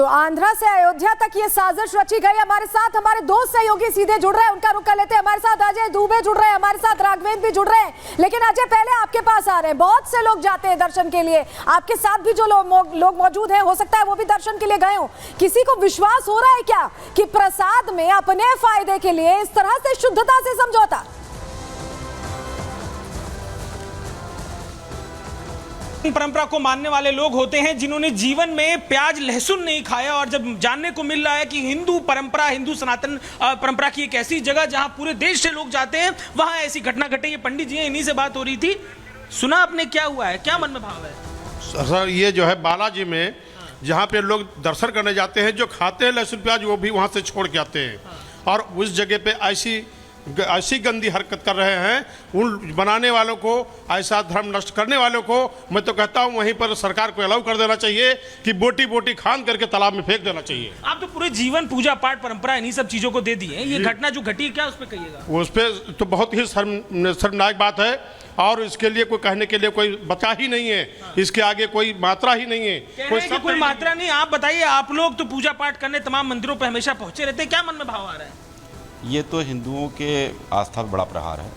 तो आंध्रा से अयोध्या तक ये साजिश रची गई। हमारे साथ हमारे दो सहयोगी सीधे जुड़ रहे हैं, उनका रुख कर लेते हैं। हमारे साथ अजय दुबे जुड़ रहे हैं, हमारे साथ राघवेंद्र भी जुड़ रहे हैं। लेकिन अजय, पहले आपके पास आ रहे हैं। बहुत से लोग जाते हैं दर्शन के लिए, आपके साथ भी जो लोग मौजूद हैं, हो सकता है वो भी दर्शन के लिए गए हो। किसी को विश्वास हो रहा है क्या कि प्रसाद में अपने फायदे के लिए इस तरह से शुद्धता से समझौता? परंपरा को मानने वाले लोग होते हैं जिन्होंने जीवन में प्याज लहसुन नहीं खाया, और जब जानने को मिल रहा है कि हिंदू परंपरा, हिंदू सनातन परंपरा की एक ऐसी जगह जहां पूरे देश से लोग जाते हैं, वहां ऐसी घटना घटी। ये पंडित जी हैं, इन्हीं से बात हो रही थी। सुना आपने, क्या हुआ है, क्या मन में भाव है? सर, ये जो है बालाजी में जहाँ पे लोग दर्शन करने जाते हैं, जो खाते हैं लहसुन प्याज वो भी वहाँ से छोड़ के आते हैं, और उस जगह पे ऐसी गंदी हरकत कर रहे हैं। उन बनाने वालों को, ऐसा धर्म नष्ट करने वालों को मैं तो कहता हूं वहीं पर सरकार को अलाउ कर देना चाहिए कि बोटी बोटी खान करके तालाब में फेंक देना चाहिए। आप तो पूरे जीवन पूजा पाठ परंपरा इन्हीं सब चीजों को दे दिए। ये घटना जो घटी, क्या उस पर कहिएगा? उस पर तो बहुत ही शर्मनाक बात है, और इसके लिए कोई कहने के लिए कोई बचा ही नहीं है। इसके आगे कोई मात्रा ही नहीं है। कोई मात्रा नहीं। आप बताइए, आप लोग तो पूजा पाठ करने तमाम मंदिरों पर हमेशा पहुंचे रहते हैं, क्या मन में भाव आ रहा है? ये तो हिंदुओं के आस्था पर बड़ा प्रहार है,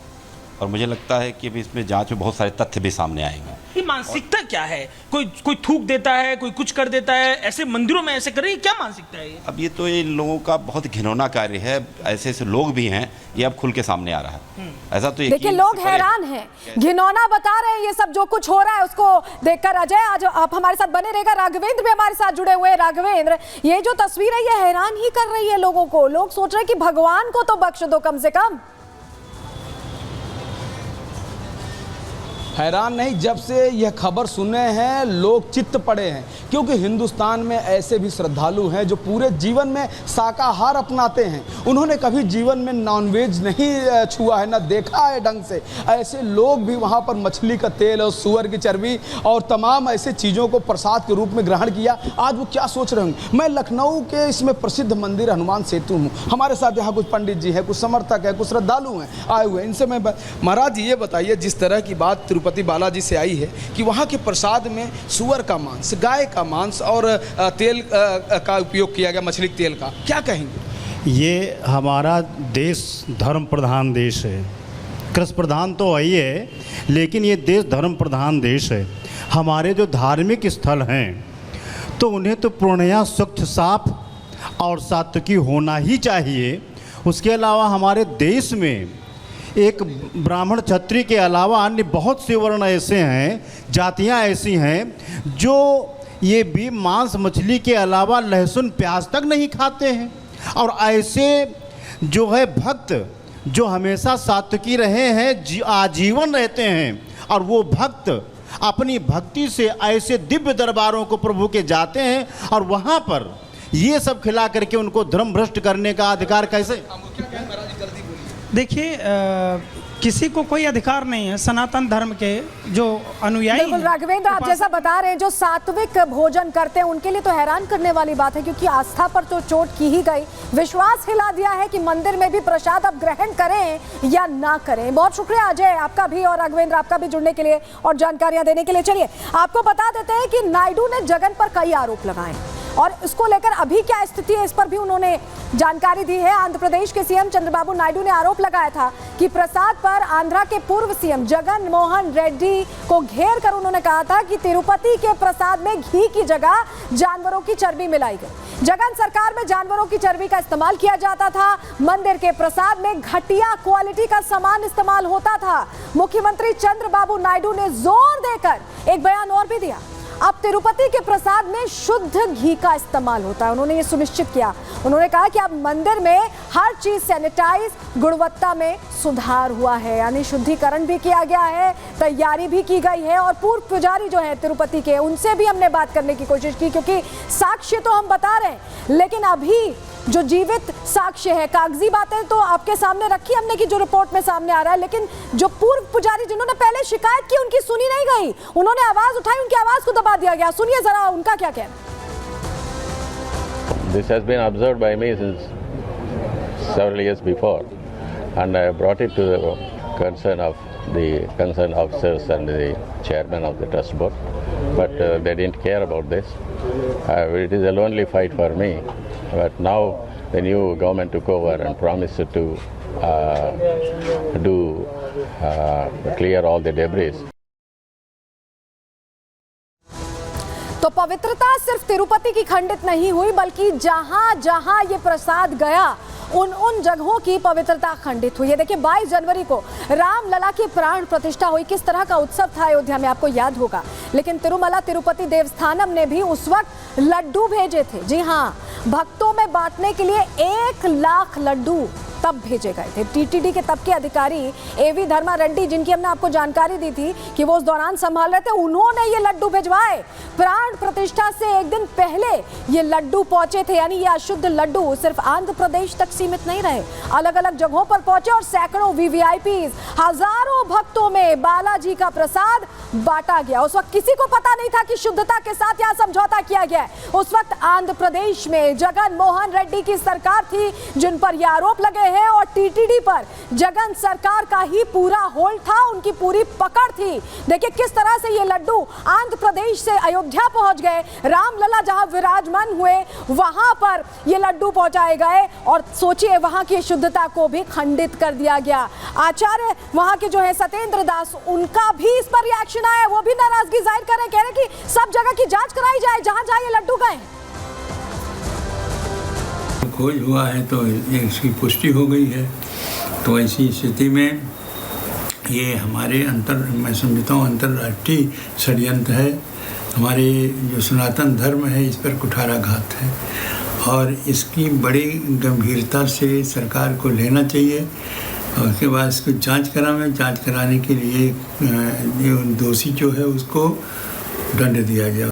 और मुझे लगता है कि अभी इसमें जांच में बहुत सारे तथ्य भी सामने आएंगे। ये मानसिकता क्या है? कोई थूक देता है, कोई कुछ कर देता है, ऐसे मंदिरों में ऐसे कर रही है, क्या मानसिकता है ये? अब ये तो इन लोगों का बहुत घिनौना कार्य है। ऐसे ऐसे लोग भी हैं, ये अब खुल के सामने आ रहा है। ऐसा तो देखिए, लोग हैरान हैं, घिनौना बता रहे हैं ये सब जो कुछ हो रहा है उसको देखकर। अजय, आज आप हमारे साथ बने रहेगा। राघवेंद्र भी हमारे साथ जुड़े हुए हैं। राघवेंद्र, ये जो तस्वीर है ये हैरान ही कर रही है लोगों को। लोग सोच रहे हैं कि भगवान को तो बख्श दो कम से कम। हैरान नहीं, जब से यह खबर सुने हैं लोग चित्त पड़े हैं, क्योंकि हिंदुस्तान में ऐसे भी श्रद्धालु हैं जो पूरे जीवन में शाकाहार अपनाते हैं। उन्होंने कभी जीवन में नॉनवेज नहीं छुआ है, ना देखा है ढंग से। ऐसे लोग भी वहाँ पर मछली का तेल और सूअर की चर्बी और तमाम ऐसे चीज़ों को प्रसाद के रूप में ग्रहण किया। आज वो क्या सोच रहे होंगे। मैं लखनऊ के इसमें प्रसिद्ध मंदिर हनुमान सेतु हूँ। हमारे साथ यहाँ कुछ पंडित जी हैं, कुछ समर्थक हैं, कुछ श्रद्धालु हैं आए हुए। इनसे मैं महाराज जी ये बताइए, जिस तरह की बात तिरुपति बालाजी से आई है कि वहाँ के प्रसाद में सूअर का मांस, गाय का मांस और तेल का उपयोग किया गया, मछली के तेल का, क्या कहेंगे? ये हमारा देश धर्म प्रधान देश है। कृषि प्रधान तो वही है, लेकिन ये देश धर्म प्रधान देश है। हमारे जो धार्मिक स्थल हैं तो उन्हें तो पूर्णतः स्वच्छ, साफ और सात्विकी होना ही चाहिए। उसके अलावा हमारे देश में एक ब्राह्मण क्षत्रिय के अलावा अन्य बहुत से वर्ण ऐसे हैं, जातियां ऐसी हैं जो ये भी मांस मछली के अलावा लहसुन प्याज तक नहीं खाते हैं। और ऐसे जो है भक्त जो हमेशा सात्विकी रहे हैं, आजीवन रहते हैं, और वो भक्त अपनी भक्ति से ऐसे दिव्य दरबारों को प्रभु के जाते हैं, और वहाँ पर ये सब खिला करके उनको धर्म भ्रष्ट करने का अधिकार कैसे? देखिए, किसी को कोई अधिकार नहीं है सनातन धर्म के जो अनुयायी। बिल्कुल राघवेंद्र, आप जैसा बता रहे हैं, जो सात्विक भोजन करते हैं उनके लिए तो हैरान करने वाली बात है, क्योंकि आस्था पर तो चोट की ही गई। विश्वास हिला दिया है कि मंदिर में भी प्रसाद अब ग्रहण करें या ना करें। बहुत शुक्रिया अजय आपका भी, और राघवेंद्र आपका भी जुड़ने के लिए और जानकारियां देने के लिए। चलिए आपको बता देते हैं कि नायडू ने जगन पर कई आरोप लगाए, और इसको लेकर अभी क्या स्थिति है इस पर भी उन्होंने जानकारी दी है। आंध्र प्रदेश के सीएम चंद्रबाबू नायडू ने आरोप लगाया था कि प्रसाद पर आंध्रा के पूर्व सीएम जगन मोहन रेड्डी को घेर कर उन्होंने कहा था कि तिरुपति के प्रसाद में घी की जगह जानवरों की चर्बी मिलाई गई। जगन सरकार में जानवरों की चर्बी का इस्तेमाल किया जाता था। मंदिर के प्रसाद में घटिया क्वालिटी का सामान इस्तेमाल होता था। मुख्यमंत्री चंद्रबाबू नायडू ने जोर देकर एक बयान और भी दिया। अब तिरुपति के प्रसाद में शुद्ध घी का इस्तेमाल होता है। उन्होंने ये सुनिश्चित किया। उन्होंने कहा कि अब मंदिर में हर चीज सैनिटाइज, गुणवत्ता में सुधार हुआ है, यानी शुद्धिकरण भी किया गया है, तैयारी भी की गई है। और पूर्व पुजारी जो है तिरुपति के, उनसे भी हमने बात करने की कोशिश की, क्योंकि साक्ष्य तो हम बता रहे हैं, लेकिन अभी जो जीवित साक्ष्य है, कागजी बातें तो आपके सामने रखी हमने कि जो रिपोर्ट में सामने आ रहा है, लेकिन जो पूर्व पुजारी जिन्होंने पहले शिकायत की उनकी सुनी नहीं गई। उन्होंने आवाज उठाई, उनकी आवाज को दबा दिया गया। सुनिए जरा उनका क्या कहना। This has been observed by me since several years before, and I brought it to the concern of the concerned officers and the chairman of the trust board. but they didn't care about this. It is a lonely fight for me. But now the new government took over and promised to clear all the debris. तो पवित्रता सिर्फ तिरुपति की खंडित नहीं हुई, बल्कि जहां जहां ये प्रसाद गया उन जगहों की पवित्रता खंडित हुई है। देखिए 22 जनवरी को रामलला की प्राण प्रतिष्ठा हुई, किस तरह का उत्सव था अयोध्या में आपको याद होगा। लेकिन तिरुमला तिरुपति देवस्थानम ने भी उस वक्त लड्डू भेजे थे। जी हाँ, भक्तों में बांटने के लिए 1 लाख लड्डू तब भेजे गए थे। टीटीडी के तब के अधिकारी एवी धर्मा रेड्डी, जिनकी हमने आपको जानकारी दी थी कि वो उस दौरान संभाल रहे थे, उन्होंने ये लड्डू भिजवाए। प्राण प्रतिष्ठा से एक दिन पहले ये लड्डू पहुंचे थे, यानी ये अशुद्ध लड्डू सिर्फ आंध्र प्रदेश तक सीमित नहीं रहे, अलग अलग जगहों पर पहुंचे और सैकड़ों वीवीआईपीज, हजारों भक्तों में बालाजी का प्रसाद बांटा गया। उस वक्त किसी को पता नहीं था कि शुद्धता के साथ यहाँ समझौता किया गया है। उस वक्त आंध्र प्रदेश में जगन मोहन रेड्डी की सरकार थी, जिन पर यह आरोप लगे हैं, और टीटीडी पर जगन सरकार का ही पूरा होल्ड था, उनकी पूरी पकड़ थी। देखिए किस तरह से ये लड्डू आंध्र प्रदेश से अयोध्या पहुंच गए, रामलला जहां विराजमान हुए वहां पर ये लड्डू पहुंचाए गए, और सोचिए वहां की शुद्धता को भी खंडित कर दिया गया। आचार्य वहां के जो है सत्येंद्र दास, उनका भी इस पर रिएक्शन आया, वो भी नाराजगी जाहिर कर रहे, कह रहे कि सब जगह की जांच कराई जाए जहां जहां ये लड्डू गए। खोज हुआ है तो इसकी पुष्टि हो गई है, तो ऐसी स्थिति में ये हमारे मैं समझता हूँ अंतर्राष्ट्रीय षड्यंत्र है। हमारे जो सनातन धर्म है इस पर कुठाराघात है, और इसकी बड़ी गंभीरता से सरकार को लेना चाहिए, और उसके बाद इसको जांच कराने के लिए दोषी जो है उसको दंड दिया जाए।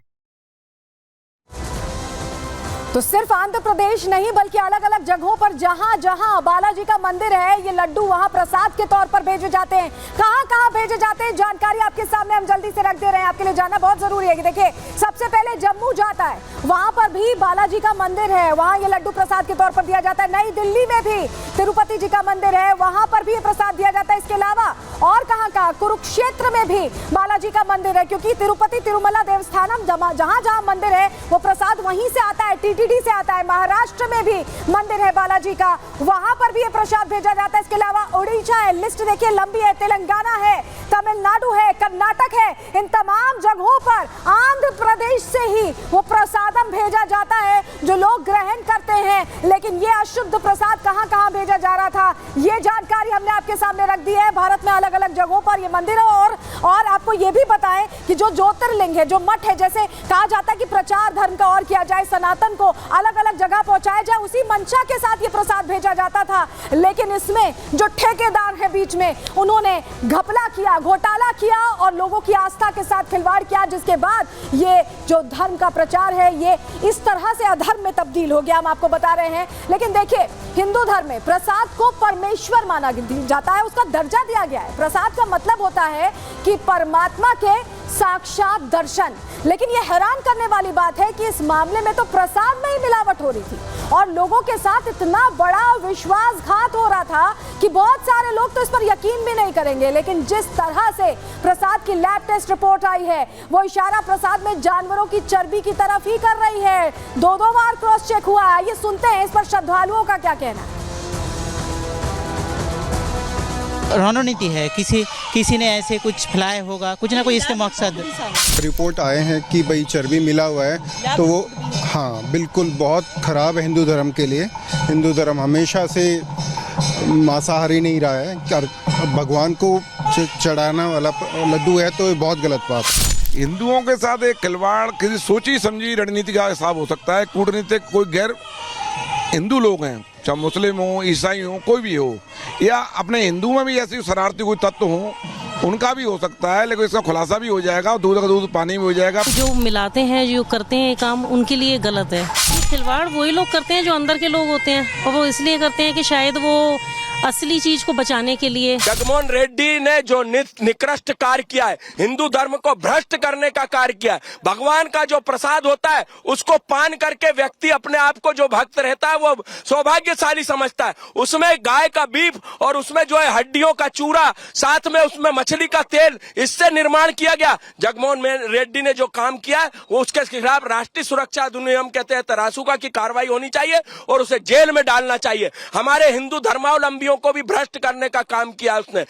तो सिर्फ आंध्र प्रदेश नहीं बल्कि अलग अलग जगहों पर जहां जहां बालाजी का मंदिर है, ये लड्डू वहां प्रसाद के तौर पर भेजे जाते हैं। कहां कहां भेजे जाते हैं, जानकारी आपके सामने हम जल्दी से रख दे रहे हैं, आपके लिए जानना बहुत जरूरी है। कि देखिए सबसे पहले जम्मू जाता है, वहां पर भी बालाजी का मंदिर है, वहां ये लड्डू प्रसाद के तौर पर दिया जाता है। नई दिल्ली में भी तिरुपति जी का मंदिर है, वहां पर भी ये प्रसाद दिया जाता है। इसके अलावा और कहां कुरुक्षेत्र में भी बालाजी का मंदिर है, क्योंकि तिरुपति तिरुमला देवस्थानम जहां जहां मंदिर है वो प्रसाद वहीं से आता है, टीटीडी से आता है। महाराष्ट्र में भी मंदिर है बालाजी का, वहां पर भी ये प्रसाद भेजा जाता है। इसके अलावा उड़ीसा है, लिस्ट देखिए लंबी है, तेलंगाना है, तमिलनाडु है, कर्नाटक है, इन तमाम जगहों पर आंध्र प्रदेश से ही वो प्रसादम भेजा जाता है जो लोग ग्रहण करते हैं। लेकिन ये अशुद्ध प्रसाद कहां कहां भेजा जा रहा था, ये जानकारी हमने आपके सामने रख दी है। भारत में अलग अलग जगहों पर ये मंदिर है, और आपको ये भी बताएं कि जो ज्योतिर्लिंग है, जो मठ है, जैसे कहा जाता है कि प्रचार धर्म का और किया जाए, सनातन को अलग अलग जगह पहुंचाया जाए, उसी मंशा के साथ ये प्रसाद भेजा जाता था। लेकिन इसमें जो ठेकेदार है बीच में, उन्होंने घपला किया, घोटाला किया और लोगों की आस्था के साथ खिलवाड़ किया, जिसके बाद ये जो धर्म का प्रचार है ये इस तरह से अधर्म में तब्दील हो गया, हम आपको बता रहे हैं। लेकिन देखिए हिंदू धर्म में प्रसाद को परमेश्वर माना जाता है, उसका दर्जा दिया गया है। प्रसाद का मतलब होता है कि परमात्मा के साक्षात दर्शन। लेकिन ये हैरान करने वाली बात है कि इस मामले में तो प्रसाद में ही मिलावट हो रही थी, और लोगों के साथ इतना बड़ा विश्वासघात हो रहा था कि बहुत सारे लोग तो इस पर यकीन भी नहीं करेंगे। लेकिन जिस तरह से प्रसाद की लैब टेस्ट रिपोर्ट आई है, वो इशारा प्रसाद में जानवरों की चर्बी की तरफ ही कर रही है। 2 बार क्रॉस चेक हुआ है। ये सुनते हैं इस पर श्रद्धालुओं का क्या कहना है। रणनीति है, किसी ने ऐसे कुछ फैलाया होगा, कुछ ना कुछ इसके मकसद। रिपोर्ट आए हैं कि भाई चर्बी मिला हुआ है, तो वो हाँ बिल्कुल बहुत ख़राब है हिंदू धर्म के लिए। हिंदू धर्म हमेशा से मांसाहारी नहीं रहा है, और भगवान को चढ़ाना वाला लड्डू है, तो ये बहुत गलत बात है। हिंदुओं के साथ एक खिलवाड़ किसी सोची समझी रणनीति का हिसाब हो सकता है। कूटनीतिक कोई गैर हिंदू लोग हैं, चाहे मुस्लिम हो, ईसाई हो, कोई भी हो, या अपने हिंदू में भी ऐसी शरारती कोई तत्व हो, उनका भी हो सकता है। लेकिन इसका खुलासा भी हो जाएगा, दूध का दूध पानी में हो जाएगा। जो मिलाते हैं, जो करते हैं काम, उनके लिए गलत है। खिलवाड़ वही लोग करते हैं जो अंदर के लोग होते हैं, और वो इसलिए करते हैं कि शायद वो असली चीज को बचाने के लिए। जगमोहन रेड्डी ने जो निकृष्ट कार्य किया है, हिंदू धर्म को भ्रष्ट करने का कार्य किया है। भगवान का जो प्रसाद होता है उसको पान करके व्यक्ति अपने आप को जो भक्त रहता है वो सौभाग्यशाली समझता है। उसमें गाय का बीफ और उसमें जो है हड्डियों का चूरा, साथ में उसमें मछली का तेल, इससे निर्माण किया गया। जगमोहन रेड्डी ने जो काम किया है वो उसके खिलाफ राष्ट्रीय सुरक्षा अधिनियम के तहत रासुका की कार्रवाई होनी चाहिए और उसे जेल में डालना चाहिए। हमारे हिंदू धर्मावलंबियों को भी भ्रष्ट करने का काम किया उसने।